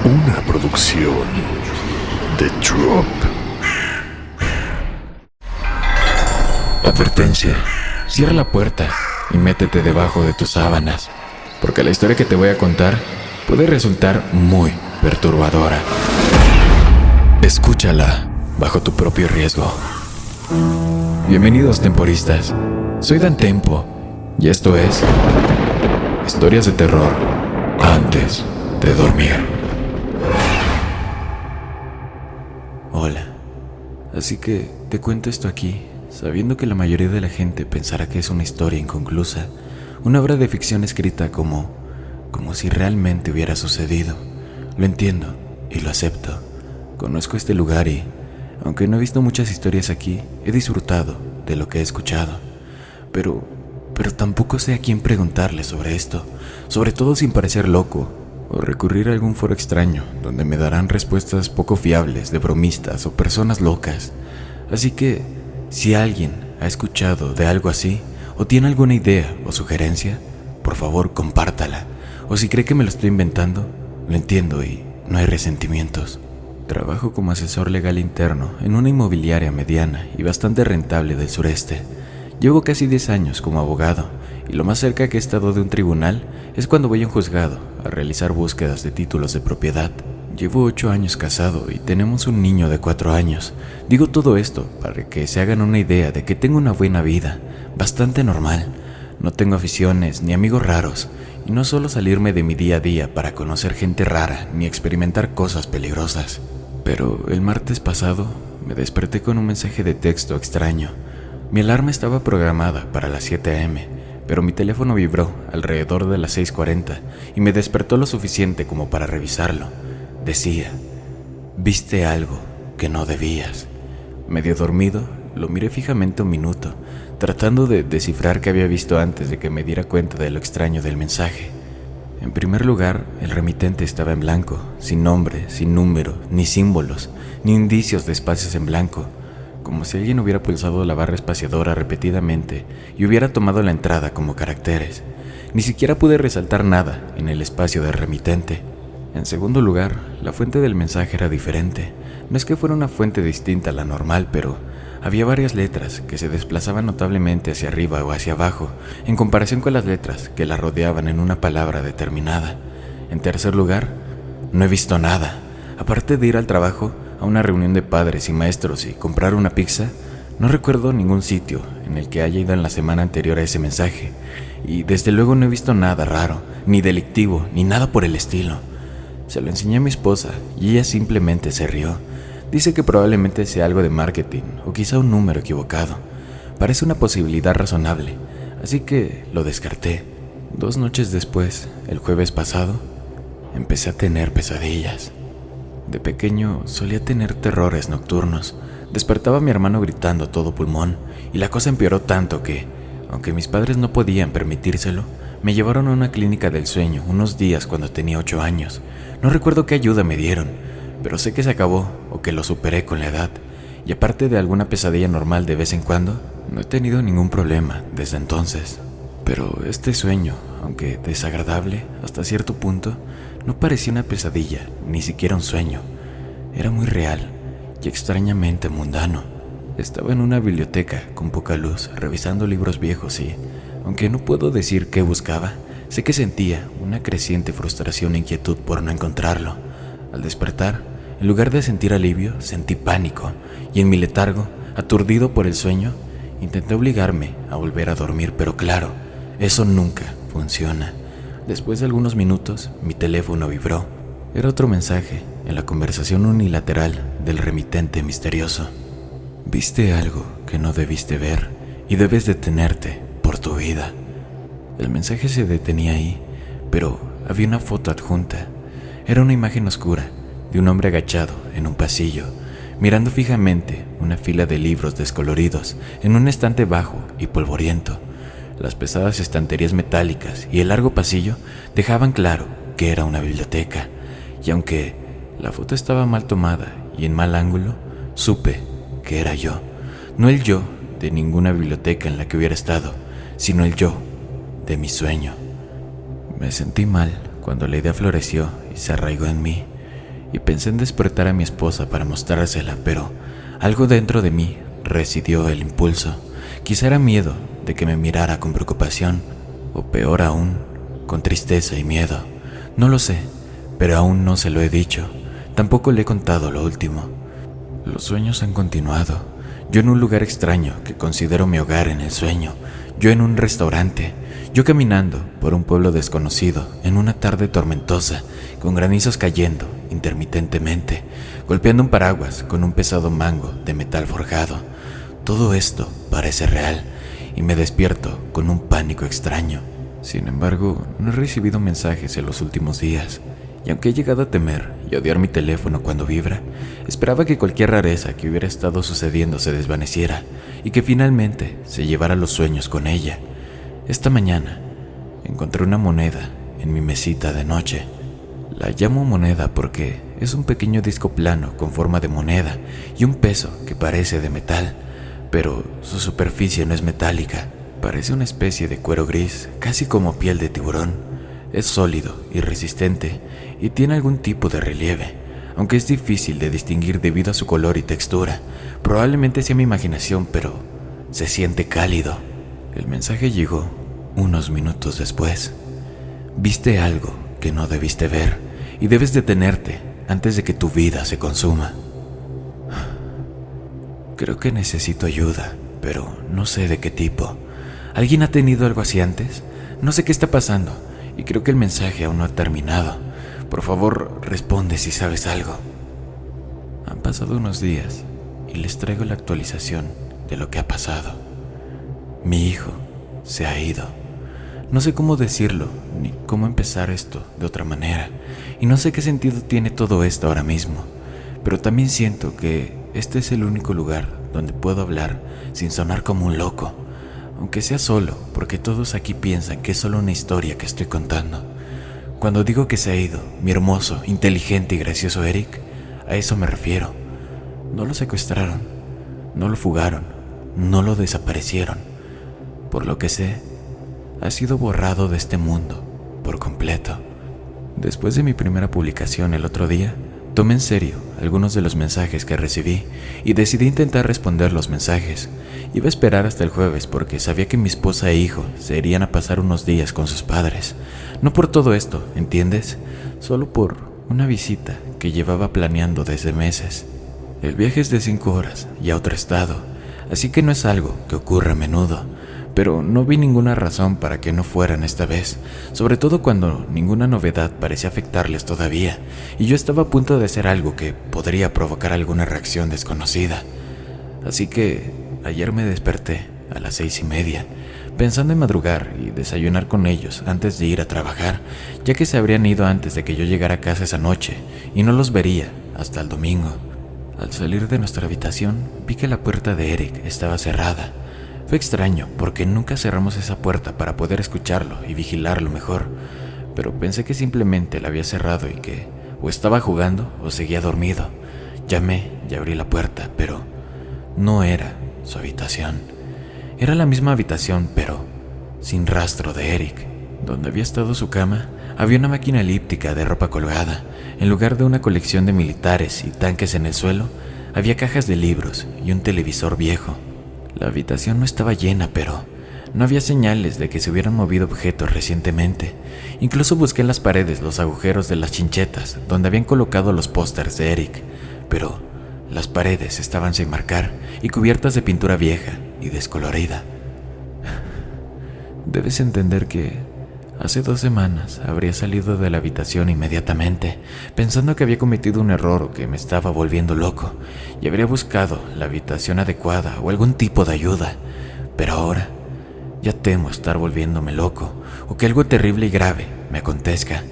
Una producción de Drop. Advertencia: cierra la puerta y métete debajo de tus sábanas, porque la historia que te voy a contar puede resultar muy perturbadora. Escúchala bajo tu propio riesgo. Bienvenidos, temporistas. Soy Dan Tempo y esto es Historias de Terror antes de dormir. Hola. Así que te cuento esto aquí, sabiendo que la mayoría de la gente pensará que es una historia inconclusa, una obra de ficción escrita como si realmente hubiera sucedido. Lo entiendo y lo acepto. Conozco este lugar y, aunque no he visto muchas historias aquí, he disfrutado de lo que he escuchado. Pero tampoco sé a quién preguntarle sobre esto, sobre todo sin parecer loco, o recurrir a algún foro extraño donde me darán respuestas poco fiables de bromistas o personas locas. Así que, si alguien ha escuchado de algo así, o tiene alguna idea o sugerencia, por favor compártala. O si cree que me lo estoy inventando, lo entiendo y no hay resentimientos. Trabajo como asesor legal interno en una inmobiliaria mediana y bastante rentable del sureste. Llevo casi 10 años como abogado, y lo más cerca que he estado de un tribunal es cuando voy a un juzgado a realizar búsquedas de títulos de propiedad. Llevo 8 años casado y tenemos un niño de 4 años. Digo todo esto para que se hagan una idea de que tengo una buena vida, bastante normal. No tengo aficiones ni amigos raros, y no suelo salirme de mi día a día para conocer gente rara ni experimentar cosas peligrosas. Pero el martes pasado me desperté con un mensaje de texto extraño. Mi alarma estaba programada para las 7 a.m., pero mi teléfono vibró alrededor de las 6:40 y me despertó lo suficiente como para revisarlo. Decía: «Viste algo que no debías». Medio dormido, lo miré fijamente un minuto, tratando de descifrar qué había visto antes de que me diera cuenta de lo extraño del mensaje. En primer lugar, el remitente estaba en blanco, sin nombre, sin número, ni símbolos, ni indicios de espacios en blanco, como si alguien hubiera pulsado la barra espaciadora repetidamente y hubiera tomado la entrada como caracteres. Ni siquiera pude resaltar nada en el espacio del remitente. En segundo lugar, la fuente del mensaje era diferente. No es que fuera una fuente distinta a la normal, pero había varias letras que se desplazaban notablemente hacia arriba o hacia abajo, en comparación con las letras que la rodeaban en una palabra determinada. En tercer lugar, no he visto nada. Aparte de ir al trabajo, a una reunión de padres y maestros y comprar una pizza, no recuerdo ningún sitio en el que haya ido en la semana anterior a ese mensaje. Y desde luego no he visto nada raro, ni delictivo, ni nada por el estilo. Se lo enseñé a mi esposa y ella simplemente se rió. Dice que probablemente sea algo de marketing o quizá un número equivocado. Parece una posibilidad razonable, así que lo descarté. 2 noches después, el jueves pasado, empecé a tener pesadillas. De pequeño solía tener terrores nocturnos. Despertaba a mi hermano gritando a todo pulmón, y la cosa empeoró tanto que, aunque mis padres no podían permitírselo, me llevaron a una clínica del sueño unos días cuando tenía 8 años. No recuerdo qué ayuda me dieron, pero sé que se acabó o que lo superé con la edad, y aparte de alguna pesadilla normal de vez en cuando, no he tenido ningún problema desde entonces. Pero este sueño, aunque desagradable hasta cierto punto, no parecía una pesadilla, ni siquiera un sueño. Era muy real y extrañamente mundano. Estaba en una biblioteca con poca luz, revisando libros viejos y, aunque no puedo decir qué buscaba, sé que sentía una creciente frustración e inquietud por no encontrarlo. Al despertar, en lugar de sentir alivio, sentí pánico, y en mi letargo, aturdido por el sueño, intenté obligarme a volver a dormir, pero claro, eso nunca funciona. Después de algunos minutos, mi teléfono vibró. Era otro mensaje en la conversación unilateral del remitente misterioso. «Viste algo que no debiste ver y debes detenerte por tu vida». El mensaje se detenía ahí, pero había una foto adjunta. Era una imagen oscura de un hombre agachado en un pasillo, mirando fijamente una fila de libros descoloridos en un estante bajo y polvoriento. Las pesadas estanterías metálicas y el largo pasillo dejaban claro que era una biblioteca, y aunque la foto estaba mal tomada y en mal ángulo, supe que era yo. No el yo de ninguna biblioteca en la que hubiera estado, sino el yo de mi sueño. Me sentí mal cuando la idea floreció y se arraigó en mí. y pensé en despertar a mi esposa para mostrársela, pero algo dentro de mí resistió el impulso. Quizá era miedo de que me mirara con preocupación, o peor aún, con tristeza y miedo. No lo sé, pero aún no se lo he dicho. Tampoco le he contado lo último. Los sueños han continuado. Yo en un lugar extraño que considero mi hogar en el sueño. Yo en un restaurante. Yo caminando por un pueblo desconocido en una tarde tormentosa, con granizos cayendo intermitentemente, golpeando un paraguas con un pesado mango de metal forjado. Todo esto parece real y me despierto con un pánico extraño. Sin embargo, no he recibido mensajes en los últimos días, y aunque he llegado a temer y odiar mi teléfono cuando vibra, esperaba que cualquier rareza que hubiera estado sucediendo se desvaneciera y que finalmente se llevara los sueños con ella. Esta mañana encontré una moneda en mi mesita de noche. La llamo moneda porque es un pequeño disco plano con forma de moneda y un peso que parece de metal, pero su superficie no es metálica. Parece una especie de cuero gris, casi como piel de tiburón. Es sólido y resistente y tiene algún tipo de relieve, aunque es difícil de distinguir debido a su color y textura. Probablemente sea mi imaginación, pero se siente cálido. El mensaje llegó unos minutos después. Viste algo que no debiste ver y debes detenerte antes de que tu vida se consuma. Creo que necesito ayuda, pero no sé de qué tipo. ¿Alguien ha tenido algo así antes? No sé qué está pasando y creo que el mensaje aún no ha terminado. Por favor, responde si sabes algo. Han pasado unos días y les traigo la actualización de lo que ha pasado. Mi hijo se ha ido. No sé cómo decirlo ni cómo empezar esto de otra manera, y no sé qué sentido tiene todo esto ahora mismo, pero también siento que este es el único lugar donde puedo hablar sin sonar como un loco, aunque sea solo, porque todos aquí piensan que es solo una historia que estoy contando. Cuando digo que se ha ido, mi hermoso, inteligente y gracioso Eric, a eso me refiero. No lo secuestraron, no lo fugaron, no lo desaparecieron. Por lo que sé, ha sido borrado de este mundo por completo. Después de mi primera publicación el otro día, tomé en serio algunos de los mensajes que recibí y decidí intentar responder los mensajes. Iba a esperar hasta el jueves porque sabía que mi esposa e hijo se irían a pasar unos días con sus padres. No por todo esto, ¿entiendes? Solo por una visita que llevaba planeando desde meses. El viaje es de 5 horas y a otro estado, así que no es algo que ocurra a menudo. Pero no vi ninguna razón para que no fueran esta vez, sobre todo cuando ninguna novedad parecía afectarles todavía, y yo estaba a punto de hacer algo que podría provocar alguna reacción desconocida. Así que ayer me desperté a las 6:30, pensando en madrugar y desayunar con ellos antes de ir a trabajar, ya que se habrían ido antes de que yo llegara a casa esa noche, y no los vería hasta el domingo. Al salir de nuestra habitación, vi que la puerta de Eric estaba cerrada. Fue extraño porque nunca cerramos esa puerta para poder escucharlo y vigilarlo mejor, pero pensé que simplemente la había cerrado y que o estaba jugando o seguía dormido. Llamé y abrí la puerta, pero no era su habitación. Era la misma habitación, pero sin rastro de Eric. Donde había estado su cama, había una máquina elíptica de ropa colgada. En lugar de una colección de militares y tanques en el suelo, había cajas de libros y un televisor viejo. La habitación no estaba llena, pero no había señales de que se hubieran movido objetos recientemente. Incluso busqué en las paredes los agujeros de las chinchetas donde habían colocado los pósters de Eric, pero las paredes estaban sin marcar y cubiertas de pintura vieja y descolorida. Debes entender que hace 2 semanas habría salido de la habitación inmediatamente, pensando que había cometido un error o que me estaba volviendo loco, y habría buscado la habitación adecuada o algún tipo de ayuda. Pero ahora ya temo estar volviéndome loco o que algo terrible y grave me acontezca.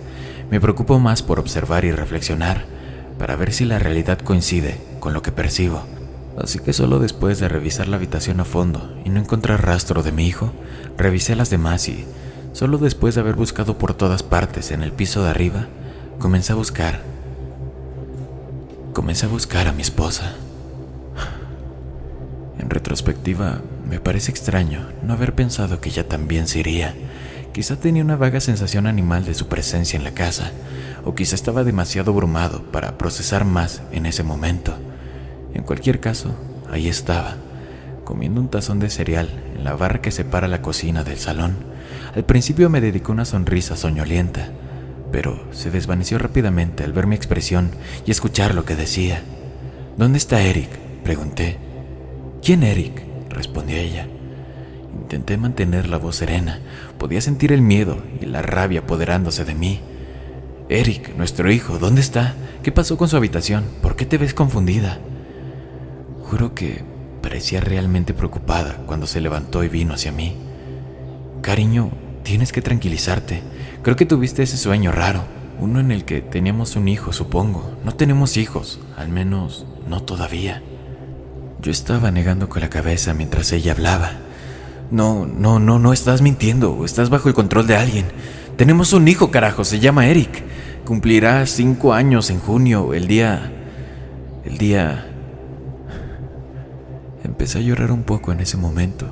Me preocupo más por observar y reflexionar para ver si la realidad coincide con lo que percibo. Así que solo después de revisar la habitación a fondo y no encontrar rastro de mi hijo, revisé las demás y solo después de haber buscado por todas partes en el piso de arriba, comencé a buscar a mi esposa. En retrospectiva, me parece extraño no haber pensado que ella también se iría. Quizá tenía una vaga sensación animal de su presencia en la casa, o quizá estaba demasiado abrumado para procesar más en ese momento. En cualquier caso, ahí estaba, comiendo un tazón de cereal en la barra que separa la cocina del salón. Al principio me dedicó una sonrisa soñolienta, pero se desvaneció rápidamente al ver mi expresión y escuchar lo que decía. ¿Dónde está Eric?, pregunté. ¿Quién Eric?, respondió ella. Intenté mantener la voz serena. Podía sentir el miedo y la rabia apoderándose de mí. Eric, nuestro hijo, ¿dónde está? ¿Qué pasó con su habitación? ¿Por qué te ves confundida? Juro que parecía realmente preocupada cuando se levantó y vino hacia mí. Cariño, tienes que tranquilizarte. Creo que tuviste ese sueño raro, uno en el que teníamos un hijo, supongo. No tenemos hijos, al menos no todavía. Yo estaba negando con la cabeza mientras ella hablaba. No, estás mintiendo, estás bajo el control de alguien. Tenemos un hijo, carajo, se llama Eric. Cumplirá 5 años en junio, el día... Empecé a llorar un poco en ese momento,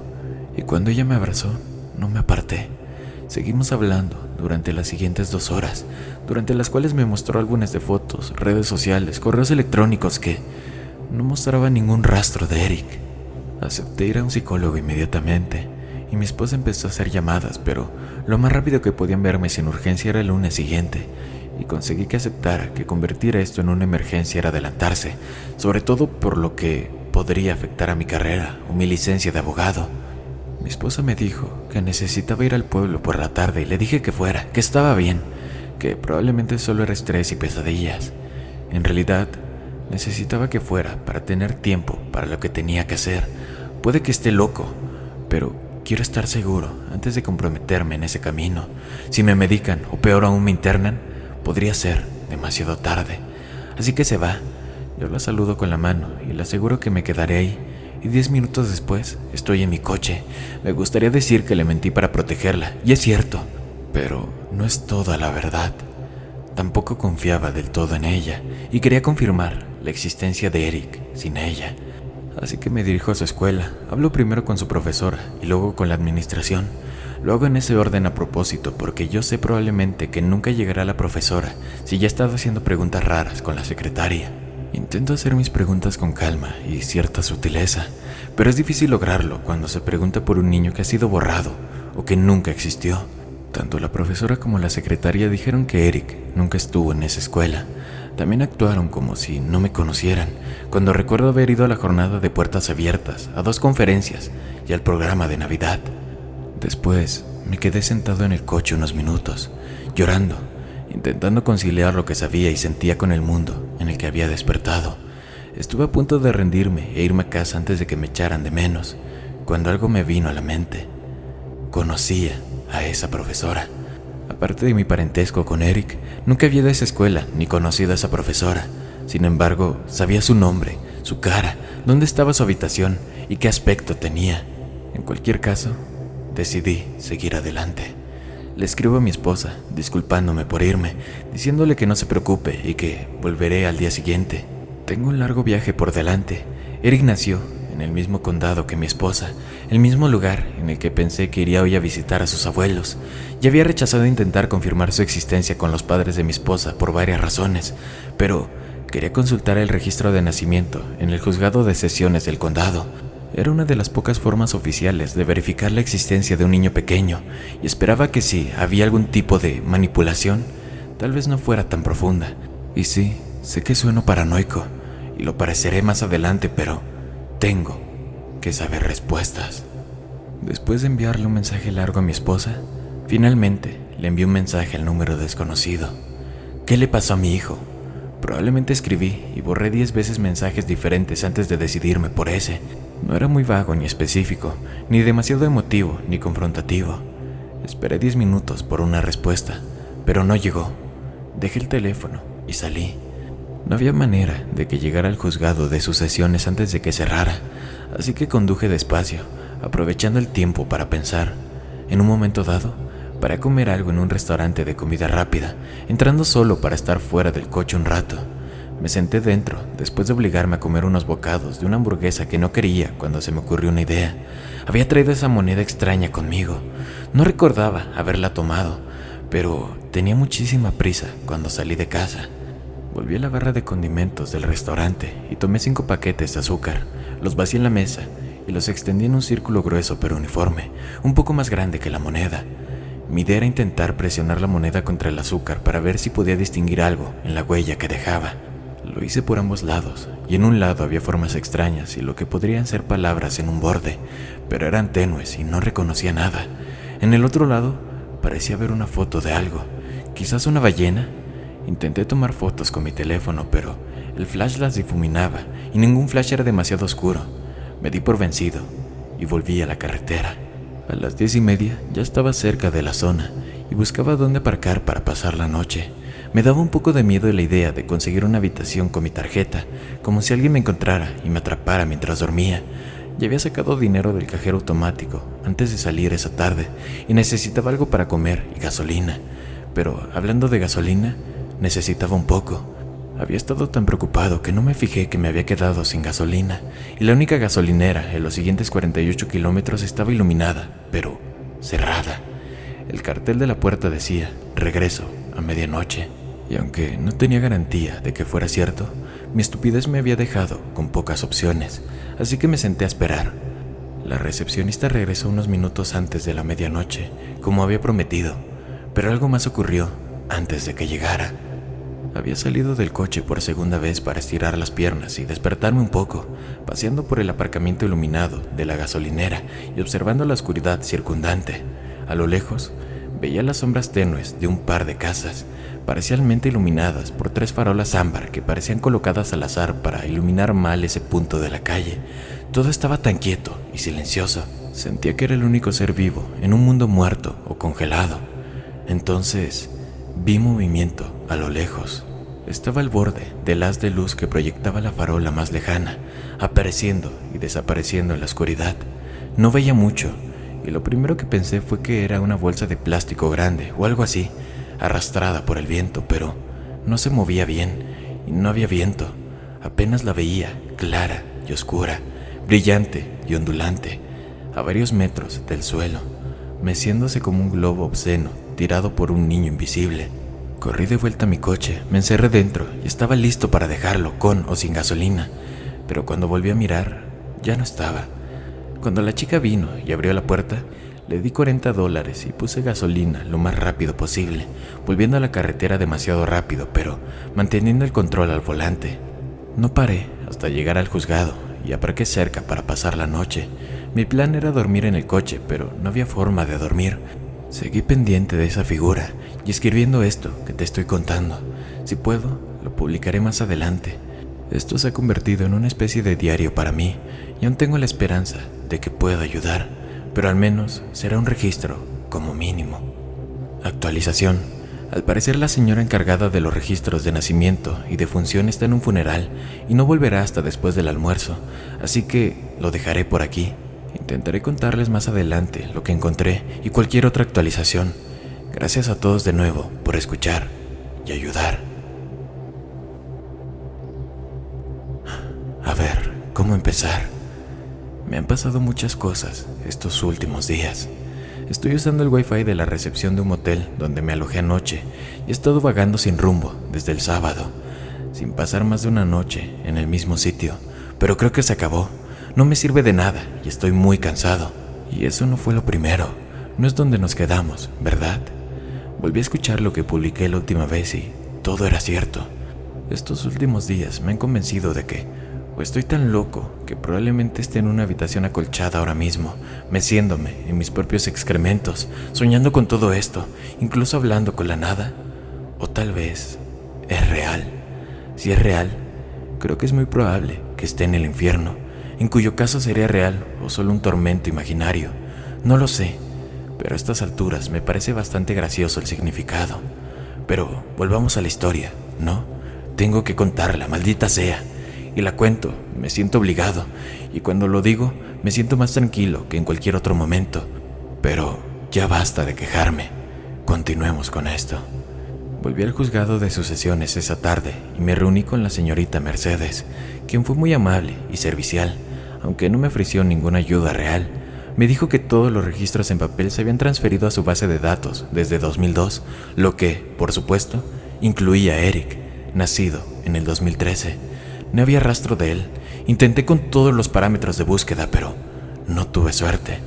y cuando ella me abrazó, no me aparté. Seguimos hablando durante las siguientes 2 horas, durante las cuales me mostró álbumes de fotos, redes sociales, correos electrónicos que no mostraban ningún rastro de Eric. Acepté ir a un psicólogo inmediatamente, y mi esposa empezó a hacer llamadas, pero lo más rápido que podían verme sin urgencia era el lunes siguiente, y conseguí que aceptara que convertir esto en una emergencia era adelantarse, sobre todo por lo que podría afectar a mi carrera o mi licencia de abogado. Mi esposa me dijo que necesitaba ir al pueblo por la tarde y le dije que fuera, que estaba bien, que probablemente solo era estrés y pesadillas. En realidad, necesitaba que fuera para tener tiempo para lo que tenía que hacer. Puede que esté loco, pero quiero estar seguro antes de comprometerme en ese camino. Si me medican o peor aún me internan, podría ser demasiado tarde. Así que se va. Yo la saludo con la mano y le aseguro que me quedaré ahí. Y 10 minutos después estoy en mi coche. Me gustaría decir que le mentí para protegerla, y es cierto, pero no es toda la verdad. Tampoco confiaba del todo en ella y quería confirmar la existencia de Eric sin ella. Así que me dirijo a su escuela. Hablo primero con su profesora y luego con la administración. Lo hago en ese orden a propósito porque yo sé probablemente que nunca llegará la profesora si ya he estado haciendo preguntas raras con la secretaria. Intento hacer mis preguntas con calma y cierta sutileza, pero es difícil lograrlo cuando se pregunta por un niño que ha sido borrado o que nunca existió. Tanto la profesora como la secretaria dijeron que Eric nunca estuvo en esa escuela. También actuaron como si no me conocieran, cuando recuerdo haber ido a la jornada de puertas abiertas, a 2 conferencias y al programa de Navidad. Después me quedé sentado en el coche unos minutos, llorando, intentando conciliar lo que sabía y sentía con el mundo en el que había despertado. Estuve a punto de rendirme e irme a casa antes de que me echaran de menos, cuando algo me vino a la mente. Conocía a esa profesora. Aparte de mi parentesco con Eric, nunca había ido a esa escuela ni conocido a esa profesora. Sin embargo, sabía su nombre, su cara, dónde estaba su habitación y qué aspecto tenía. En cualquier caso, decidí seguir adelante. Le escribo a mi esposa, disculpándome por irme, diciéndole que no se preocupe y que volveré al día siguiente. Tengo un largo viaje por delante. Eric nació en el mismo condado que mi esposa, el mismo lugar en el que pensé que iría hoy a visitar a sus abuelos. Ya había rechazado intentar confirmar su existencia con los padres de mi esposa por varias razones, pero quería consultar el registro de nacimiento en el juzgado de sesiones del condado. Era una de las pocas formas oficiales de verificar la existencia de un niño pequeño, y esperaba que si había algún tipo de manipulación, tal vez no fuera tan profunda. Y sí, sé que sueno paranoico, y lo pareceré más adelante, pero tengo que saber respuestas. Después de enviarle un mensaje largo a mi esposa, finalmente le envié un mensaje al número desconocido. ¿Qué le pasó a mi hijo? Probablemente escribí y borré 10 veces mensajes diferentes antes de decidirme por ese. No era muy vago ni específico, ni demasiado emotivo ni confrontativo. Esperé 10 minutos por una respuesta, pero no llegó. Dejé el teléfono y salí. No había manera de que llegara al juzgado de sus sesiones antes de que cerrara, así que conduje despacio, aprovechando el tiempo para pensar. En un momento dado, paré a comer algo en un restaurante de comida rápida, entrando solo para estar fuera del coche un rato. Me senté dentro, después de obligarme a comer unos bocados de una hamburguesa que no quería cuando se me ocurrió una idea. Había traído esa moneda extraña conmigo. No recordaba haberla tomado, pero tenía muchísima prisa cuando salí de casa. Volví a la barra de condimentos del restaurante y tomé 5 paquetes de azúcar. Los vacié en la mesa y los extendí en un círculo grueso pero uniforme, un poco más grande que la moneda. Mi idea era intentar presionar la moneda contra el azúcar para ver si podía distinguir algo en la huella que dejaba. Lo hice por ambos lados, y en un lado había formas extrañas y lo que podrían ser palabras en un borde, pero eran tenues y no reconocía nada. En el otro lado parecía ver una foto de algo, quizás una ballena. Intenté tomar fotos con mi teléfono, pero el flash las difuminaba y ningún flash era demasiado oscuro. Me di por vencido y volví a la carretera. A las 10:30 ya estaba cerca de la zona y buscaba dónde aparcar para pasar la noche. Me daba un poco de miedo la idea de conseguir una habitación con mi tarjeta, como si alguien me encontrara y me atrapara mientras dormía. Ya había sacado dinero del cajero automático antes de salir esa tarde y necesitaba algo para comer y gasolina. Pero hablando de gasolina, necesitaba un poco. Había estado tan preocupado que no me fijé que me había quedado sin gasolina y la única gasolinera en los siguientes 48 kilómetros estaba iluminada, pero cerrada. El cartel de la puerta decía: regreso a medianoche. Y aunque no tenía garantía de que fuera cierto, mi estupidez me había dejado con pocas opciones, así que me senté a esperar. La recepcionista regresó unos minutos antes de la medianoche, como había prometido, pero algo más ocurrió antes de que llegara. Había salido del coche por segunda vez para estirar las piernas y despertarme un poco, paseando por el aparcamiento iluminado de la gasolinera y observando la oscuridad circundante. A lo lejos, veía las sombras tenues de un par de casas, parcialmente iluminadas por 3 farolas ámbar que parecían colocadas al azar para iluminar mal ese punto de la calle. Todo estaba tan quieto y silencioso. Sentía que era el único ser vivo en un mundo muerto o congelado. Entonces, vi movimiento a lo lejos. Estaba al borde del haz de luz que proyectaba la farola más lejana, apareciendo y desapareciendo en la oscuridad. No veía mucho, y lo primero que pensé fue que era una bolsa de plástico grande o algo así, arrastrada por el viento, pero no se movía bien y no había viento. Apenas la veía, clara y oscura, brillante y ondulante, a varios metros del suelo, meciéndose como un globo obsceno tirado por un niño invisible. Corrí de vuelta a mi coche, me encerré dentro y estaba listo para dejarlo con o sin gasolina, pero cuando volví a mirar, ya no estaba. Cuando la chica vino y abrió la puerta, le di $40 y puse gasolina lo más rápido posible, volviendo a la carretera demasiado rápido, pero manteniendo el control al volante. No paré hasta llegar al juzgado y aparqué cerca para pasar la noche. Mi plan era dormir en el coche, pero no había forma de dormir. Seguí pendiente de esa figura y escribiendo esto que te estoy contando. Si puedo, lo publicaré más adelante. Esto se ha convertido en una especie de diario para mí y aún tengo la esperanza de que pueda ayudar, pero al menos será un registro, como mínimo. Actualización. Al parecer la señora encargada de los registros de nacimiento y de función está en un funeral y no volverá hasta después del almuerzo, así que lo dejaré por aquí. Intentaré contarles más adelante lo que encontré y cualquier otra actualización. Gracias a todos de nuevo por escuchar y ayudar. A ver, ¿cómo empezar? Me han pasado muchas cosas estos últimos días. Estoy usando el wifi de la recepción de un motel donde me alojé anoche y he estado vagando sin rumbo desde el sábado, sin pasar más de una noche en el mismo sitio, pero creo que se acabó. No me sirve de nada y estoy muy cansado. Y eso no fue lo primero, no es donde nos quedamos, ¿verdad? Volví a escuchar lo que publiqué la última vez y todo era cierto. Estos últimos días me han convencido de que o estoy tan loco que probablemente esté en una habitación acolchada ahora mismo, meciéndome en mis propios excrementos, soñando con todo esto, incluso hablando con la nada. O tal vez es real. Si es real, creo que es muy probable que esté en el infierno, en cuyo caso sería real o solo un tormento imaginario. No lo sé, pero a estas alturas me parece bastante gracioso el significado. Pero volvamos a la historia, ¿no? Tengo que contarla, maldita sea. Y la cuento, me siento obligado, y cuando lo digo, me siento más tranquilo que en cualquier otro momento. Pero ya basta de quejarme. Continuemos con esto. Volví al juzgado de sucesiones esa tarde y me reuní con la señorita Mercedes, quien fue muy amable y servicial, aunque no me ofreció ninguna ayuda real. me dijo que todos los registros en papel se habían transferido a su base de datos desde 2002, lo que, por supuesto, incluía a Eric, nacido en el 2013. No había rastro de él. Intenté con todos los parámetros de búsqueda, pero no tuve suerte.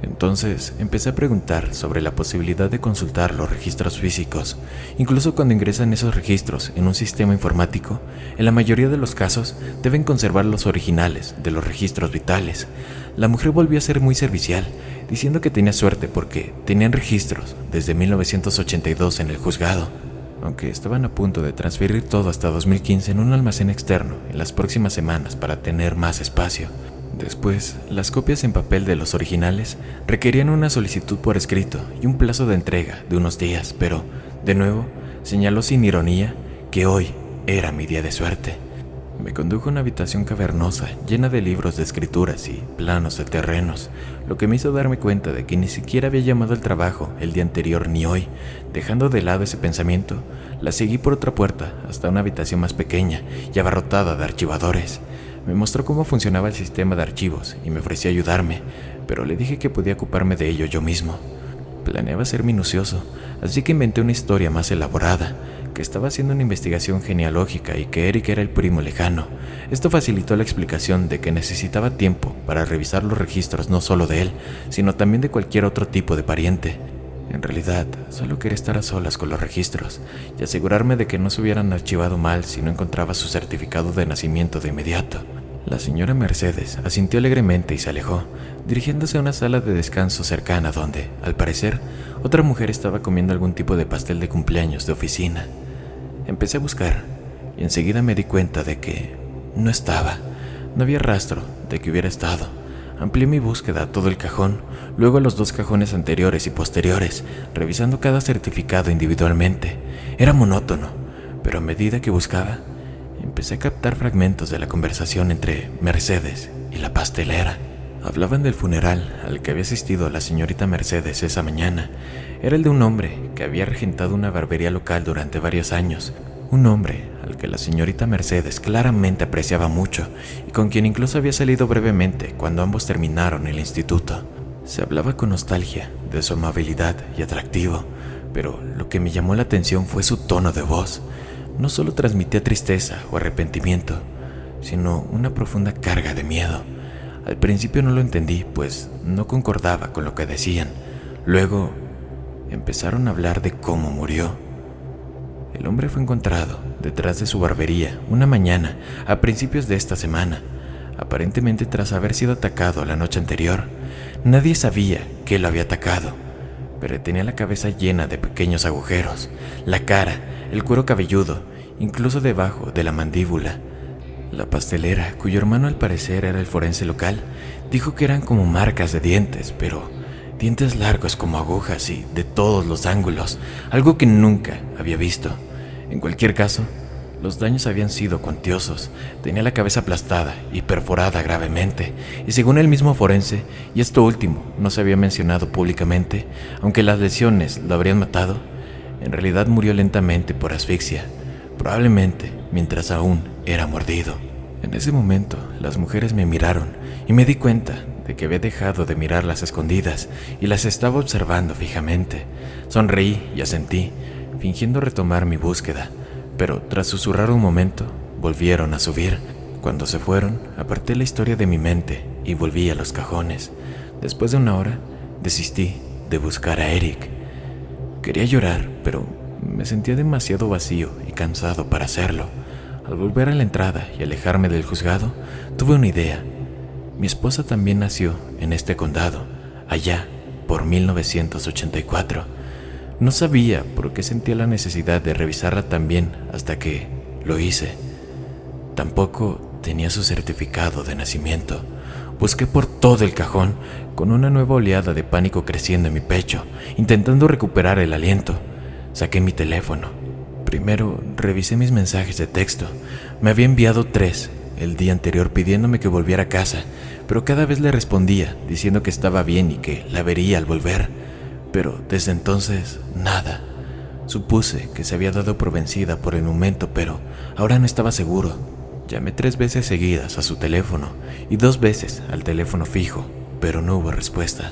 Entonces empecé a preguntar sobre la posibilidad de consultar los registros físicos. Incluso cuando ingresan esos registros en un sistema informático, en la mayoría de los casos deben conservar los originales de los registros vitales. La mujer volvió a ser muy servicial, diciendo que tenía suerte porque tenían registros desde 1982 en el juzgado, aunque estaban a punto de transferir todo hasta 2015 en un almacén externo en las próximas semanas para tener más espacio. Después, las copias en papel de los originales requerían una solicitud por escrito y un plazo de entrega de unos días, pero, de nuevo, señaló sin ironía que hoy era mi día de suerte. Me condujo a una habitación cavernosa llena de libros de escrituras y planos de terrenos, lo que me hizo darme cuenta de que ni siquiera había llamado al trabajo el día anterior ni hoy. Dejando de lado ese pensamiento, la seguí por otra puerta hasta una habitación más pequeña y abarrotada de archivadores. Me mostró cómo funcionaba el sistema de archivos y me ofreció ayudarme, pero le dije que podía ocuparme de ello yo mismo. Planeaba ser minucioso, así que inventé una historia más elaborada, que estaba haciendo una investigación genealógica y que Eric era el primo lejano. Esto facilitó la explicación de que necesitaba tiempo para revisar los registros no solo de él, sino también de cualquier otro tipo de pariente. En realidad, solo quería estar a solas con los registros y asegurarme de que no se hubieran archivado mal si no encontraba su certificado de nacimiento de inmediato. La señora Mercedes asintió alegremente y se alejó, dirigiéndose a una sala de descanso cercana donde, al parecer, otra mujer estaba comiendo algún tipo de pastel de cumpleaños de oficina. Empecé a buscar y enseguida me di cuenta de que no estaba. No había rastro de que hubiera estado. Amplié mi búsqueda a todo el cajón, luego a los 2 cajones anteriores y posteriores, revisando cada certificado individualmente. Era monótono, pero a medida que buscaba, empecé a captar fragmentos de la conversación entre Mercedes y la pastelera. Hablaban del funeral al que había asistido la señorita Mercedes esa mañana. Era el de un hombre que había regentado una barbería local durante varios años. Un hombre al que la señorita Mercedes claramente apreciaba mucho y con quien incluso había salido brevemente cuando ambos terminaron el instituto. Se hablaba con nostalgia de su amabilidad y atractivo, pero lo que me llamó la atención fue su tono de voz. No solo transmitía tristeza o arrepentimiento, sino una profunda carga de miedo. Al principio no lo entendí, pues no concordaba con lo que decían. Luego empezaron a hablar de cómo murió. El hombre fue encontrado detrás de su barbería una mañana a principios de esta semana, aparentemente tras haber sido atacado la noche anterior. Nadie sabía qué lo había atacado, pero tenía la cabeza llena de pequeños agujeros, la cara, el cuero cabelludo, incluso debajo de la mandíbula. La pastelera, cuyo hermano al parecer era el forense local, dijo que eran como marcas de dientes, pero dientes largos como agujas y de todos los ángulos, algo que nunca había visto. En cualquier caso, los daños habían sido cuantiosos. Tenía la cabeza aplastada y perforada gravemente, y según el mismo forense, y esto último no se había mencionado públicamente, aunque las lesiones lo habrían matado, en realidad murió lentamente por asfixia, probablemente mientras aún era mordido. En ese momento, las mujeres me miraron y me di cuenta de que había dejado de mirarlas a escondidas y las estaba observando fijamente. Sonreí y asentí, fingiendo retomar mi búsqueda, pero tras susurrar un momento, volvieron a subir. Cuando se fueron, aparté la historia de mi mente y volví a los cajones. Después de una hora, desistí de buscar a Eric. Quería llorar, pero me sentía demasiado vacío y cansado para hacerlo. Al volver a la entrada y alejarme del juzgado, tuve una idea. Mi esposa también nació en este condado, allá por 1984. No sabía por qué sentía la necesidad de revisarla también hasta que lo hice. Tampoco tenía su certificado de nacimiento. Busqué por todo el cajón, con una nueva oleada de pánico creciendo en mi pecho, intentando recuperar el aliento. Saqué mi teléfono. Primero revisé mis mensajes de texto. Me había enviado 3 el día anterior pidiéndome que volviera a casa, pero cada vez le respondía diciendo que estaba bien y que la vería al volver. Pero desde entonces, nada. Supuse que se había dado por vencida por el momento, pero ahora no estaba seguro. Llamé 3 veces seguidas a su teléfono y 2 veces al teléfono fijo, pero no hubo respuesta.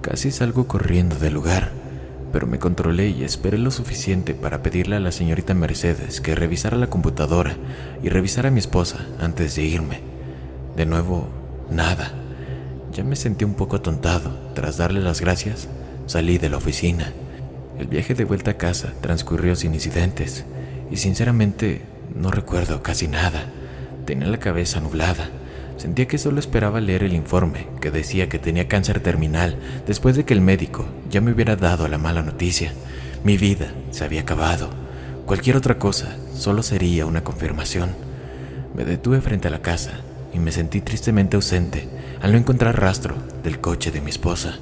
Casi salgo corriendo del lugar, pero me controlé y esperé lo suficiente para pedirle a la señorita Mercedes que revisara la computadora y revisara a mi esposa antes de irme. De nuevo, nada. Ya me sentí un poco atontado. Tras darle las gracias, salí de la oficina. El viaje de vuelta a casa transcurrió sin incidentes y sinceramente no recuerdo casi nada. Tenía la cabeza nublada. Sentía que solo esperaba leer el informe que decía que tenía cáncer terminal después de que el médico ya me hubiera dado la mala noticia. Mi vida se había acabado. Cualquier otra cosa solo sería una confirmación. Me detuve frente a la casa y me sentí tristemente ausente al no encontrar rastro del coche de mi esposa.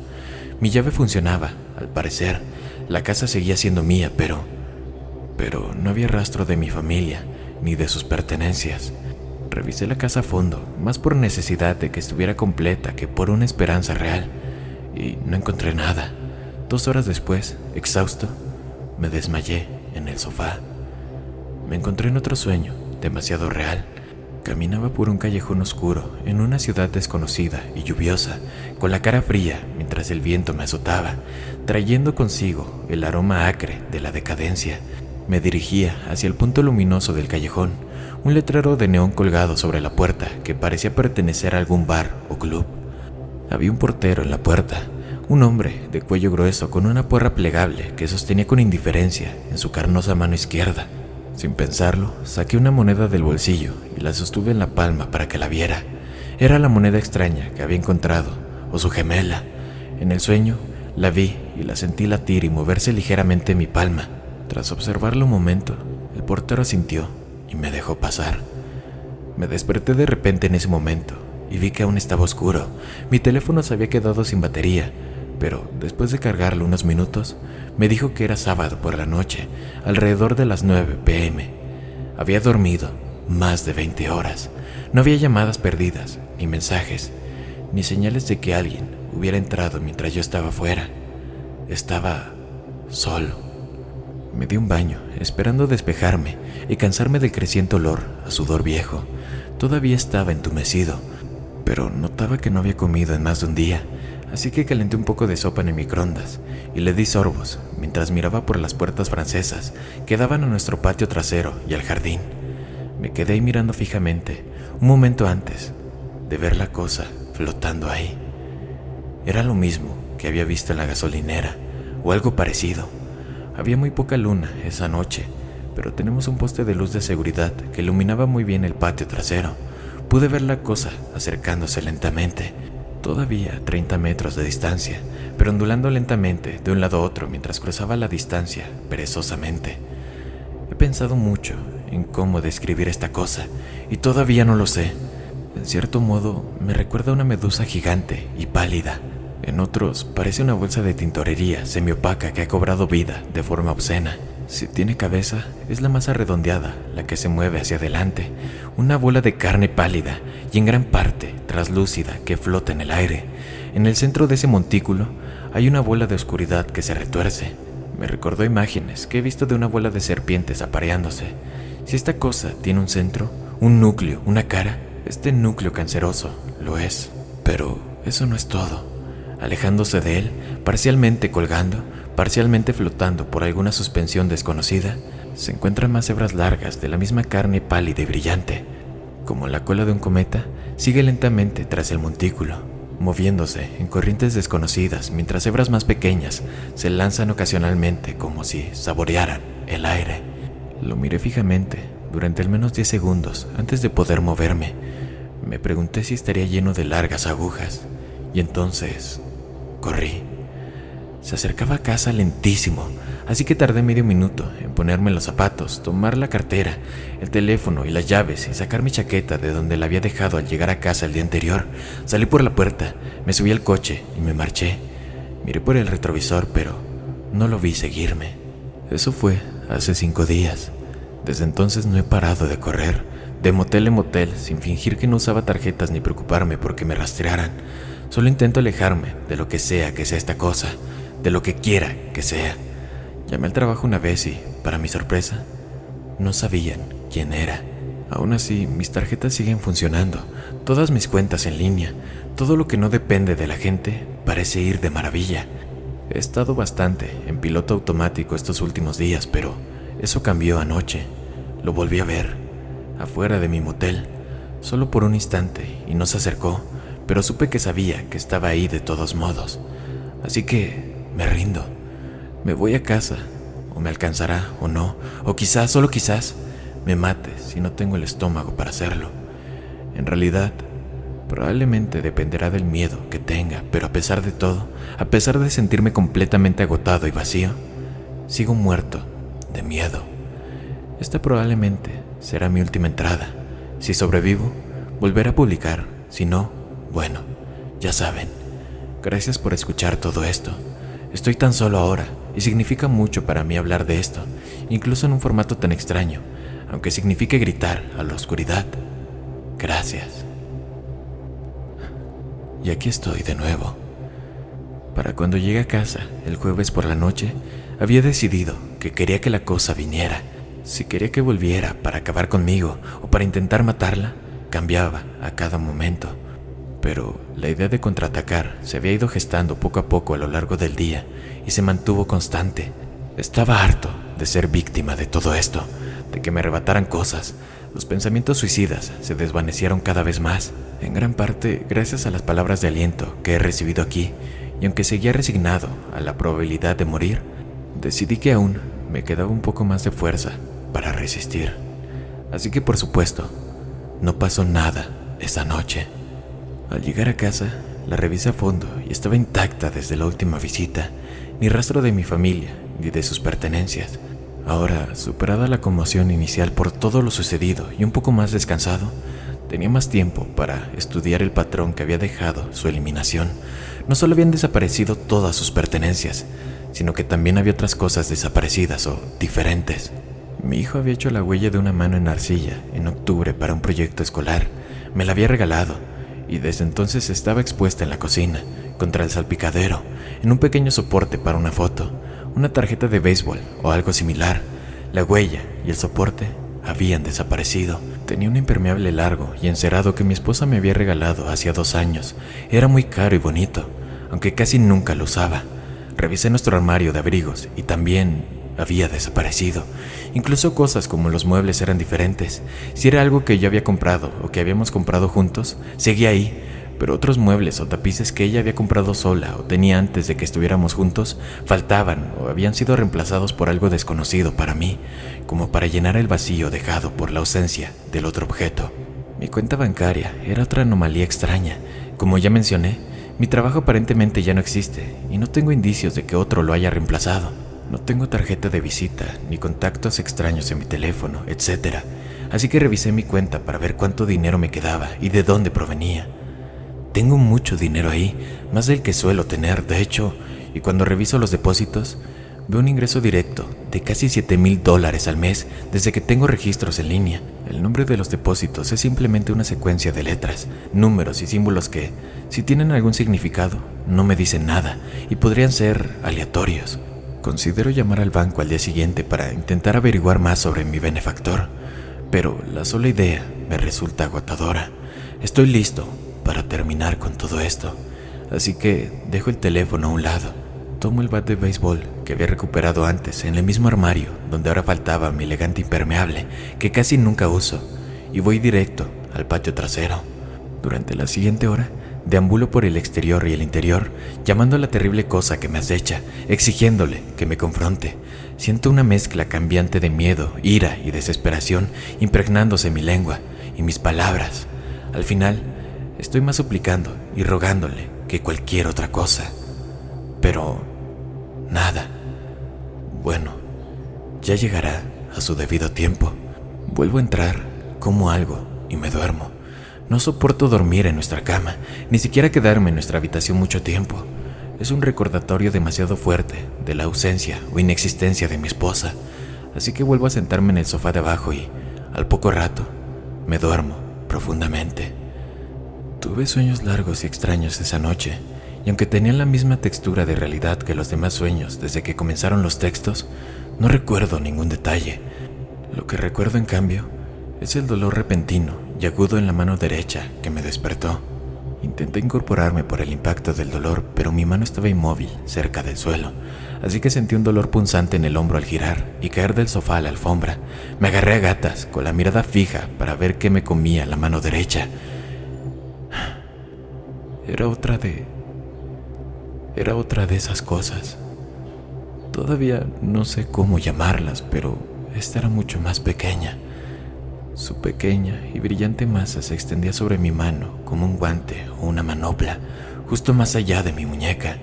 Mi llave funcionaba, al parecer. La casa seguía siendo mía, pero no había rastro de mi familia ni de sus pertenencias. Revisé la casa a fondo, más por necesidad de que estuviera completa que por una esperanza real, y no encontré nada. 2 horas después, exhausto, me desmayé en el sofá. Me encontré en otro sueño, demasiado real. Caminaba por un callejón oscuro, en una ciudad desconocida y lluviosa, con la cara fría mientras el viento me azotaba, trayendo consigo el aroma acre de la decadencia. Me dirigía hacia el punto luminoso del callejón, un letrero de neón colgado sobre la puerta que parecía pertenecer a algún bar o club. Había un portero en la puerta, un hombre de cuello grueso con una porra plegable que sostenía con indiferencia en su carnosa mano izquierda. Sin pensarlo, saqué una moneda del bolsillo y la sostuve en la palma para que la viera. Era la moneda extraña que había encontrado, o su gemela. En el sueño, la vi y la sentí latir y moverse ligeramente en mi palma. Tras observarlo un momento, el portero asintió y me dejó pasar. Me desperté de repente en ese momento y vi que aún estaba oscuro. Mi teléfono se había quedado sin batería, pero después de cargarlo unos minutos, me dijo que era sábado por la noche, alrededor de las 9 p.m. Había dormido más de 20 horas. No había llamadas perdidas, ni mensajes, ni señales de que alguien hubiera entrado mientras yo estaba fuera. Estaba solo. Me di un baño, esperando despejarme y cansarme del creciente olor a sudor viejo. Todavía estaba entumecido, pero notaba que no había comido en más de un día, así que calenté un poco de sopa en el microondas y le di sorbos mientras miraba por las puertas francesas que daban a nuestro patio trasero y al jardín. Me quedé ahí mirando fijamente un momento antes de ver la cosa flotando ahí. Era lo mismo que había visto en la gasolinera, o algo parecido. Había muy poca luna esa noche, pero tenemos un poste de luz de seguridad que iluminaba muy bien el patio trasero. Pude ver la cosa acercándose lentamente, todavía a 30 metros de distancia, pero ondulando lentamente de un lado a otro mientras cruzaba la distancia perezosamente. He pensado mucho en cómo describir esta cosa y todavía no lo sé. En cierto modo me recuerda a una medusa gigante y pálida. En otros parece una bolsa de tintorería semiopaca que ha cobrado vida de forma obscena. Si tiene cabeza, es la masa redondeada, la que se mueve hacia adelante, una bola de carne pálida y en gran parte traslúcida que flota en el aire. En el centro de ese montículo hay una bola de oscuridad que se retuerce. Me recordó imágenes que he visto de una bola de serpientes apareándose. Si esta cosa tiene un centro, un núcleo, una cara, este núcleo canceroso lo es. Pero eso no es todo. Alejándose de él, parcialmente colgando, parcialmente flotando por alguna suspensión desconocida, se encuentran más hebras largas de la misma carne pálida y brillante. Como la cola de un cometa, sigue lentamente tras el montículo, moviéndose en corrientes desconocidas mientras hebras más pequeñas se lanzan ocasionalmente como si saborearan el aire. Lo miré fijamente durante al menos 10 segundos antes de poder moverme. Me pregunté si estaría lleno de largas agujas, y entonces corrí. Se acercaba a casa lentísimo, así que tardé medio minuto en ponerme los zapatos, tomar la cartera, el teléfono y las llaves y sacar mi chaqueta de donde la había dejado al llegar a casa el día anterior. Salí por la puerta, me subí al coche y me marché. Miré por el retrovisor, pero no lo vi seguirme. Eso fue hace 5 días. Desde entonces no he parado de correr, de motel en motel, sin fingir que no usaba tarjetas ni preocuparme porque me rastrearan. Solo intento alejarme de lo que sea esta cosa, de lo que quiera que sea. Llamé al trabajo una vez y, para mi sorpresa, no sabían quién era. Aún así, mis tarjetas siguen funcionando, todas mis cuentas en línea. Todo lo que no depende de la gente parece ir de maravilla. He estado bastante en piloto automático estos últimos días, pero eso cambió anoche. Lo volví a ver, afuera de mi motel, solo por un instante, y no se acercó, pero supe que sabía que estaba ahí de todos modos. Así que me rindo. Me voy a casa, o me alcanzará o no, o quizás, solo quizás, me mate si no tengo el estómago para hacerlo. En realidad, probablemente dependerá del miedo que tenga, pero a pesar de todo, a pesar de sentirme completamente agotado y vacío, sigo muerto de miedo. Esta probablemente será mi última entrada. Si sobrevivo, volveré a publicar. Si no, bueno, ya saben. Gracias por escuchar todo esto. Estoy tan solo ahora y significa mucho para mí hablar de esto, incluso en un formato tan extraño, aunque signifique gritar a la oscuridad. Gracias. Y aquí estoy de nuevo. Para cuando llegué a casa el jueves por la noche, había decidido que quería que la cosa viniera. Si quería que volviera para acabar conmigo o para intentar matarla, cambiaba a cada momento. Pero la idea de contraatacar se había ido gestando poco a poco a lo largo del día y se mantuvo constante. Estaba harto de ser víctima de todo esto, de que me arrebataran cosas. Los pensamientos suicidas se desvanecieron cada vez más, en gran parte gracias a las palabras de aliento que he recibido aquí, y aunque seguía resignado a la probabilidad de morir, decidí que aún me quedaba un poco más de fuerza para resistir. Así que por supuesto, no pasó nada esa noche. Al llegar a casa, la revisé a fondo y estaba intacta desde la última visita, ni rastro de mi familia ni de sus pertenencias. Ahora, superada la conmoción inicial por todo lo sucedido y un poco más descansado, tenía más tiempo para estudiar el patrón que había dejado su eliminación. No solo habían desaparecido todas sus pertenencias, sino que también había otras cosas desaparecidas o diferentes. Mi hijo había hecho la huella de una mano en arcilla en octubre para un proyecto escolar. Me la había regalado y desde entonces estaba expuesta en la cocina, contra el salpicadero, en un pequeño soporte para una foto, una tarjeta de béisbol o algo similar. La huella y el soporte habían desaparecido. Tenía un impermeable largo y encerado que mi esposa me había regalado hacía 2 años. Era muy caro y bonito, aunque casi nunca lo usaba. Revisé nuestro armario de abrigos y también había desaparecido. Incluso cosas como los muebles eran diferentes. Si era algo que yo había comprado o que habíamos comprado juntos, seguía ahí, pero otros muebles o tapices que ella había comprado sola o tenía antes de que estuviéramos juntos faltaban o habían sido reemplazados por algo desconocido para mí, como para llenar el vacío dejado por la ausencia del otro objeto. Mi cuenta bancaria era otra anomalía extraña. Como ya mencioné, mi trabajo aparentemente ya no existe y no tengo indicios de que otro lo haya reemplazado. No tengo tarjeta de visita, ni contactos extraños en mi teléfono, etc. Así que revisé mi cuenta para ver cuánto dinero me quedaba y de dónde provenía. Tengo mucho dinero ahí, más del que suelo tener, de hecho, y cuando reviso los depósitos, veo un ingreso directo de casi $7,000 al mes desde que tengo registros en línea. El nombre de los depósitos es simplemente una secuencia de letras, números y símbolos que, si tienen algún significado, no me dicen nada y podrían ser aleatorios. Considero llamar al banco al día siguiente para intentar averiguar más sobre mi benefactor, pero la sola idea me resulta agotadora. Estoy listo para terminar con todo esto, así que dejo el teléfono a un lado. Tomo el bat de béisbol que había recuperado antes en el mismo armario donde ahora faltaba mi elegante impermeable que casi nunca uso y voy directo al patio trasero. Durante la siguiente hora deambulo por el exterior y el interior, llamando a la terrible cosa que me acecha, exigiéndole que me confronte. Siento una mezcla cambiante de miedo, ira y desesperación impregnándose en mi lengua y mis palabras. Al final, estoy más suplicando y rogándole que cualquier otra cosa. Pero nada. Bueno, ya llegará a su debido tiempo. Vuelvo a entrar, como algo y me duermo. No soporto dormir en nuestra cama, ni siquiera quedarme en nuestra habitación mucho tiempo. Es un recordatorio demasiado fuerte de la ausencia o inexistencia de mi esposa, así que vuelvo a sentarme en el sofá de abajo y, al poco rato, me duermo profundamente. Tuve sueños largos y extraños esa noche, y aunque tenían la misma textura de realidad que los demás sueños desde que comenzaron los textos, no recuerdo ningún detalle. Lo que recuerdo, en cambio, es el dolor repentino y agudo en la mano derecha que me despertó. Intenté incorporarme por el impacto del dolor, pero mi mano estaba inmóvil, cerca del suelo, así que sentí un dolor punzante en el hombro al girar y caer del sofá a la alfombra. Me agarré a gatas, con la mirada fija para ver qué me comía la mano derecha. Era otra de esas cosas. Todavía no sé cómo llamarlas, pero esta era mucho más pequeña. Su pequeña y brillante masa se extendía sobre mi mano como un guante o una manopla, justo más allá de mi muñeca.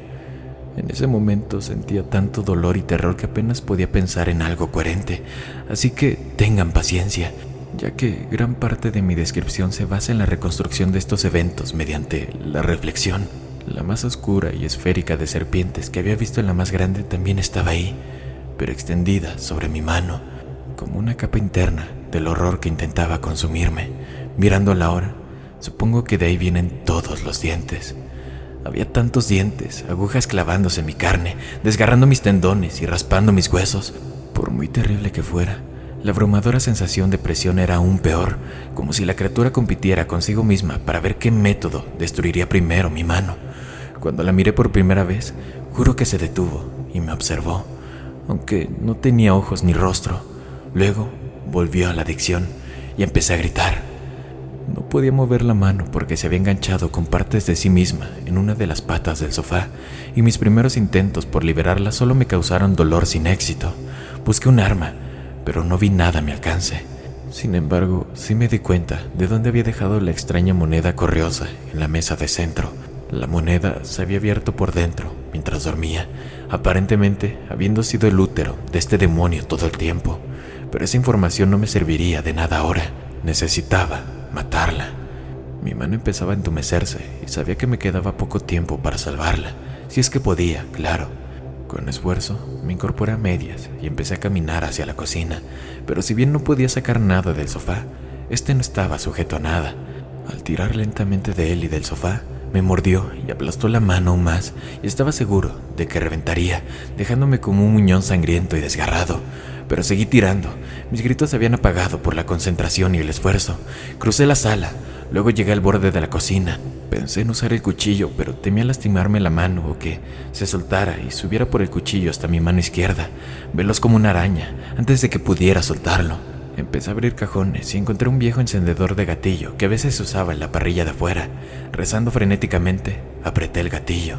En ese momento sentía tanto dolor y terror que apenas podía pensar en algo coherente, así que tengan paciencia, ya que gran parte de mi descripción se basa en la reconstrucción de estos eventos mediante la reflexión. La masa oscura y esférica de serpientes que había visto en la más grande también estaba ahí, pero extendida sobre mi mano, como una capa interna del horror que intentaba consumirme. Mirándola ahora, supongo que de ahí vienen todos los dientes. Había tantos dientes, agujas clavándose en mi carne, desgarrando mis tendones y raspando mis huesos. Por muy terrible que fuera, la abrumadora sensación de presión era aún peor, como si la criatura compitiera consigo misma para ver qué método destruiría primero mi mano. Cuando la miré por primera vez, juro que se detuvo y me observó, aunque no tenía ojos ni rostro. Luego volvió a la adicción y empecé a gritar. No podía mover la mano porque se había enganchado con partes de sí misma en una de las patas del sofá, y mis primeros intentos por liberarla solo me causaron dolor sin éxito. Busqué un arma, pero no vi nada a mi alcance. Sin embargo, sí me di cuenta de dónde había dejado la extraña moneda correosa en la mesa de centro. La moneda se había abierto por dentro mientras dormía, aparentemente habiendo sido el útero de este demonio todo el tiempo. Pero esa información no me serviría de nada ahora. Necesitaba matarla. Mi mano empezaba a entumecerse y sabía que me quedaba poco tiempo para salvarla, si es que podía, claro. Con esfuerzo me incorporé a medias y empecé a caminar hacia la cocina, pero si bien no podía sacar nada del sofá, este no estaba sujeto a nada. Al tirar lentamente de él y del sofá, me mordió y aplastó la mano aún más, y estaba seguro de que reventaría, dejándome como un muñón sangriento y desgarrado. Pero seguí tirando. Mis gritos se habían apagado por la concentración y el esfuerzo. Crucé la sala, luego llegué al borde de la cocina. Pensé en usar el cuchillo, pero temía lastimarme la mano o que se soltara y subiera por el cuchillo hasta mi mano izquierda, veloz como una araña, antes de que pudiera soltarlo. Empecé a abrir cajones y encontré un viejo encendedor de gatillo que a veces se usaba en la parrilla de afuera. Rezando frenéticamente, apreté el gatillo.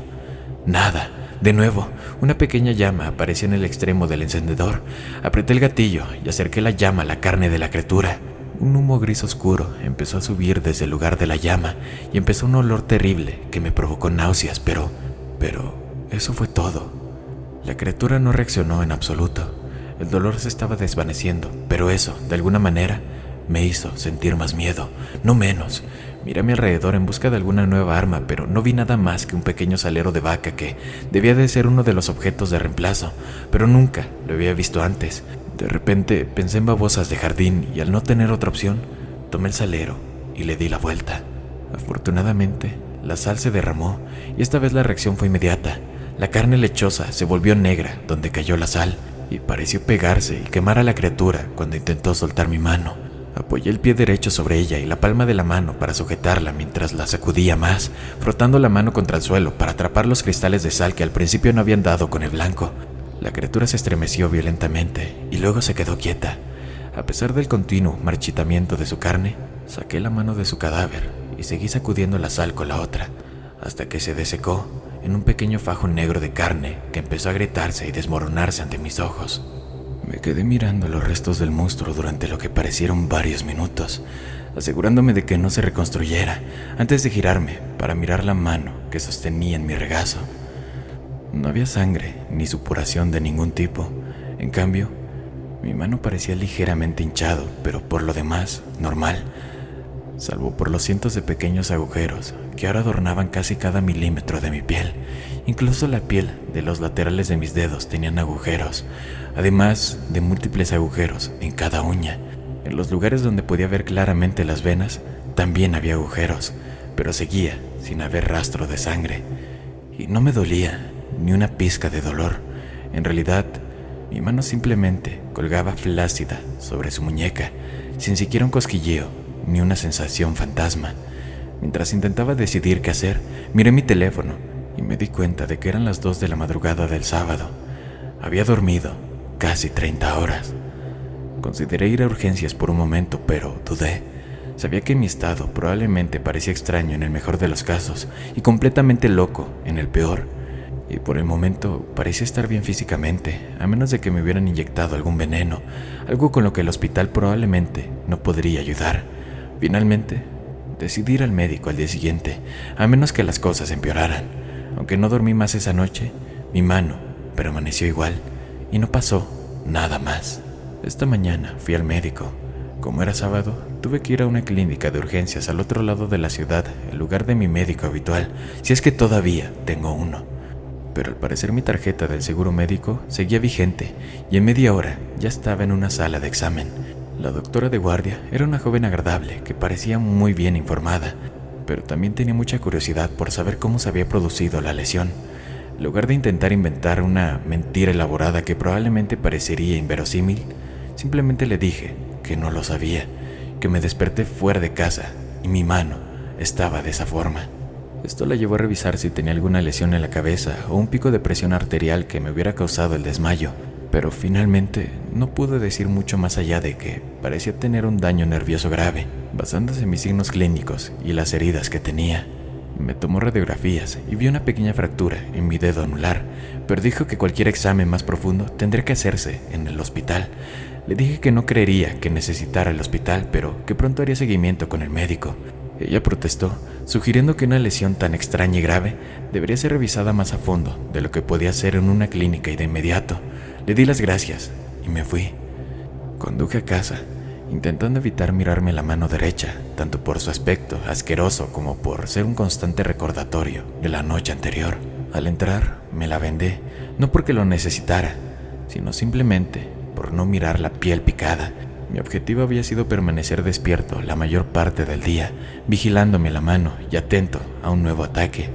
Nada. De nuevo, una pequeña llama apareció en el extremo del encendedor. Apreté el gatillo y acerqué la llama a la carne de la criatura. Un humo gris oscuro empezó a subir desde el lugar de la llama y empezó un olor terrible que me provocó náuseas, pero eso fue todo. La criatura no reaccionó en absoluto. El dolor se estaba desvaneciendo, pero eso, de alguna manera, me hizo sentir más miedo, no menos. Miré a mi alrededor en busca de alguna nueva arma, pero no vi nada más que un pequeño salero de vaca que debía de ser uno de los objetos de reemplazo, pero nunca lo había visto antes. De repente pensé en babosas de jardín y al no tener otra opción, tomé el salero y le di la vuelta. Afortunadamente, la sal se derramó y esta vez la reacción fue inmediata. La carne lechosa se volvió negra donde cayó la sal y pareció pegarse y quemar a la criatura cuando intentó soltar mi mano. Apoyé el pie derecho sobre ella y la palma de la mano para sujetarla mientras la sacudía más, frotando la mano contra el suelo para atrapar los cristales de sal que al principio no habían dado con el blanco. La criatura se estremeció violentamente y luego se quedó quieta. A pesar del continuo marchitamiento de su carne, saqué la mano de su cadáver y seguí sacudiendo la sal con la otra, hasta que se desecó en un pequeño fajo negro de carne que empezó a agrietarse y desmoronarse ante mis ojos. Me quedé mirando los restos del monstruo durante lo que parecieron varios minutos, asegurándome de que no se reconstruyera antes de girarme para mirar la mano que sostenía en mi regazo. No había sangre ni supuración de ningún tipo. En cambio, mi mano parecía ligeramente hinchado, pero por lo demás, normal, salvo por los cientos de pequeños agujeros que ahora adornaban casi cada milímetro de mi piel. Incluso la piel de los laterales de mis dedos tenían agujeros, además de múltiples agujeros en cada uña. En los lugares donde podía ver claramente las venas, también había agujeros, pero seguía sin haber rastro de sangre. Y no me dolía ni una pizca de dolor. En realidad, mi mano simplemente colgaba flácida sobre su muñeca, sin siquiera un cosquilleo ni una sensación fantasma. Mientras intentaba decidir qué hacer, miré mi teléfono y me di cuenta de que eran las 2 de la madrugada del sábado. Había dormido casi 30 horas. Consideré ir a urgencias por un momento, pero dudé. Sabía que mi estado probablemente parecía extraño en el mejor de los casos y completamente loco en el peor. Y por el momento parecía estar bien físicamente, a menos de que me hubieran inyectado algún veneno, algo con lo que el hospital probablemente no podría ayudar. Finalmente, decidí ir al médico al día siguiente, a menos que las cosas empeoraran. Aunque no dormí más esa noche, mi mano permaneció igual y no pasó nada más. Esta mañana fui al médico. Como era sábado, tuve que ir a una clínica de urgencias al otro lado de la ciudad, en lugar de mi médico habitual, si es que todavía tengo uno. Pero al parecer mi tarjeta del seguro médico seguía vigente y en media hora ya estaba en una sala de examen. La doctora de guardia era una joven agradable que parecía muy bien informada, pero también tenía mucha curiosidad por saber cómo se había producido la lesión. En lugar de intentar inventar una mentira elaborada que probablemente parecería inverosímil, simplemente le dije que no lo sabía, que me desperté fuera de casa y mi mano estaba de esa forma. Esto la llevó a revisar si tenía alguna lesión en la cabeza o un pico de presión arterial que me hubiera causado el desmayo, pero finalmente no pude decir mucho más allá de que parecía tener un daño nervioso grave, basándose en mis signos clínicos y las heridas que tenía. Me tomó radiografías y vi una pequeña fractura en mi dedo anular, pero dijo que cualquier examen más profundo tendría que hacerse en el hospital. Le dije que no creería que necesitara el hospital, pero que pronto haría seguimiento con el médico. Ella protestó, sugiriendo que una lesión tan extraña y grave debería ser revisada más a fondo de lo que podía hacer en una clínica y de inmediato. Le di las gracias y me fui. Conduje a casa, intentando evitar mirarme la mano derecha, tanto por su aspecto asqueroso como por ser un constante recordatorio de la noche anterior. Al entrar, me la vendé, no porque lo necesitara, sino simplemente por no mirar la piel picada. Mi objetivo había sido permanecer despierto la mayor parte del día, vigilándome la mano y atento a un nuevo ataque.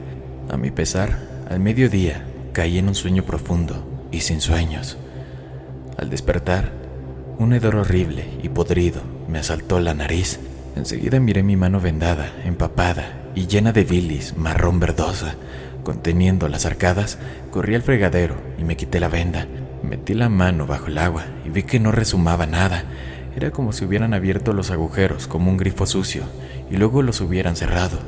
A mi pesar, al mediodía caí en un sueño profundo y sin sueños. Al despertar, un hedor horrible y podrido me asaltó la nariz. Enseguida miré mi mano vendada, empapada y llena de bilis marrón verdosa. Conteniendo las arcadas, corrí al fregadero y me quité la venda. Metí la mano bajo el agua y vi que no resumaba nada. Era como si hubieran abierto los agujeros como un grifo sucio y luego los hubieran cerrado.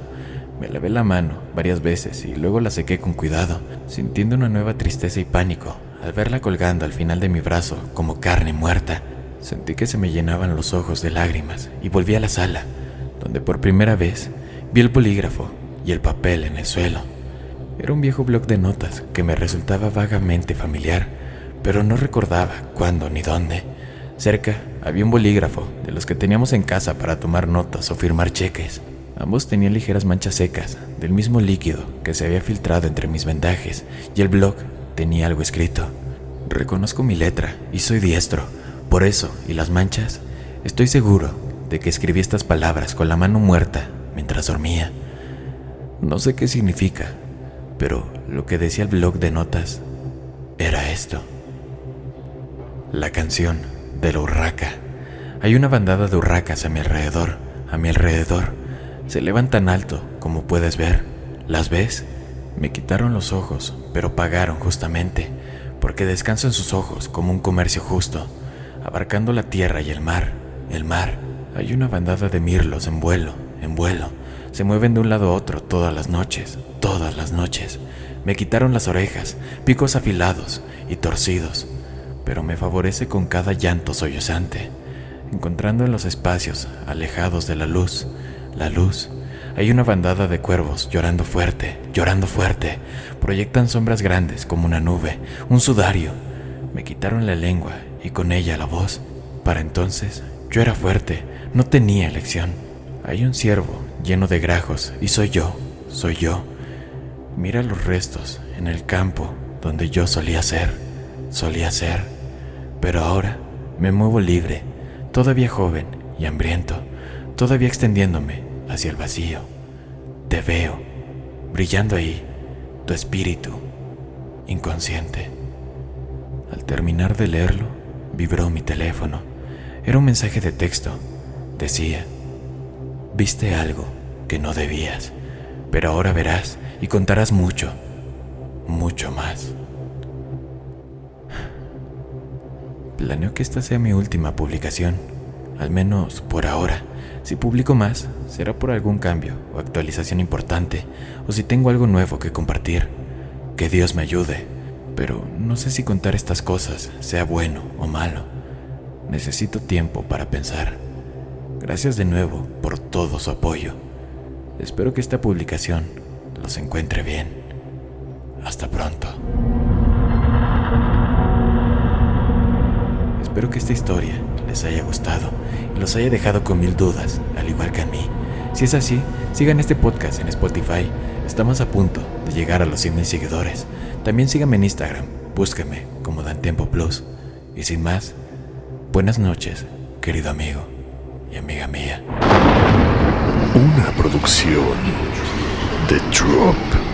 Me lavé la mano varias veces y luego la sequé con cuidado, sintiendo una nueva tristeza y pánico al verla colgando al final de mi brazo como carne muerta. Sentí que se me llenaban los ojos de lágrimas y volví a la sala, donde por primera vez vi el bolígrafo y el papel en el suelo. Era un viejo bloc de notas que me resultaba vagamente familiar, pero no recordaba cuándo ni dónde. Cerca había un bolígrafo de los que teníamos en casa para tomar notas o firmar cheques. Ambos tenían ligeras manchas secas del mismo líquido que se había filtrado entre mis vendajes, y el bloc tenía algo escrito. Reconozco mi letra y soy diestro. Por eso, y las manchas, estoy seguro de que escribí estas palabras con la mano muerta mientras dormía. No sé qué significa, pero lo que decía el bloc de notas era esto. La canción de la urraca. Hay una bandada de urracas a mi alrededor, Se elevan tan alto como puedes ver. ¿Las ves? Me quitaron los ojos, pero pagaron justamente, porque descanso en sus ojos como un comercio justo, abarcando la tierra y el mar. Hay una bandada de mirlos en vuelo. Se mueven de un lado a otro todas las noches. Me quitaron las orejas, picos afilados y torcidos, pero me favorece con cada llanto sollozante, encontrando en los espacios alejados de la luz. Hay una bandada de cuervos llorando fuerte. Proyectan sombras grandes como una nube, un sudario. Me quitaron la lengua y con ella la voz. Para entonces yo era fuerte, no tenía elección. Hay un ciervo lleno de grajos y soy yo. Mira los restos en el campo donde yo solía ser. Pero ahora me muevo libre, todavía joven y hambriento, todavía extendiéndome hacia el vacío. Te veo, brillando ahí, tu espíritu, inconsciente. Al terminar de leerlo, vibró mi teléfono. Era un mensaje de texto. Decía: ¿viste algo? que no debías, pero ahora verás y contarás mucho, mucho más. Planeo que esta sea mi última publicación, al menos por ahora. Si publico más, será por algún cambio o actualización importante, o si tengo algo nuevo que compartir. Que Dios me ayude, pero no sé si contar estas cosas sea bueno o malo. Necesito tiempo para pensar. Gracias de nuevo por todo su apoyo. Espero que esta publicación los encuentre bien. Hasta pronto. Espero que esta historia les haya gustado y los haya dejado con 1000 dudas, al igual que a mí. Si es así, sigan este podcast en Spotify. Estamos a punto de llegar a los 100,000 seguidores. También síganme en Instagram, búsquenme como Dantempo Plus. Y sin más, buenas noches, querido amigo y amiga mía. Una producción de Drop.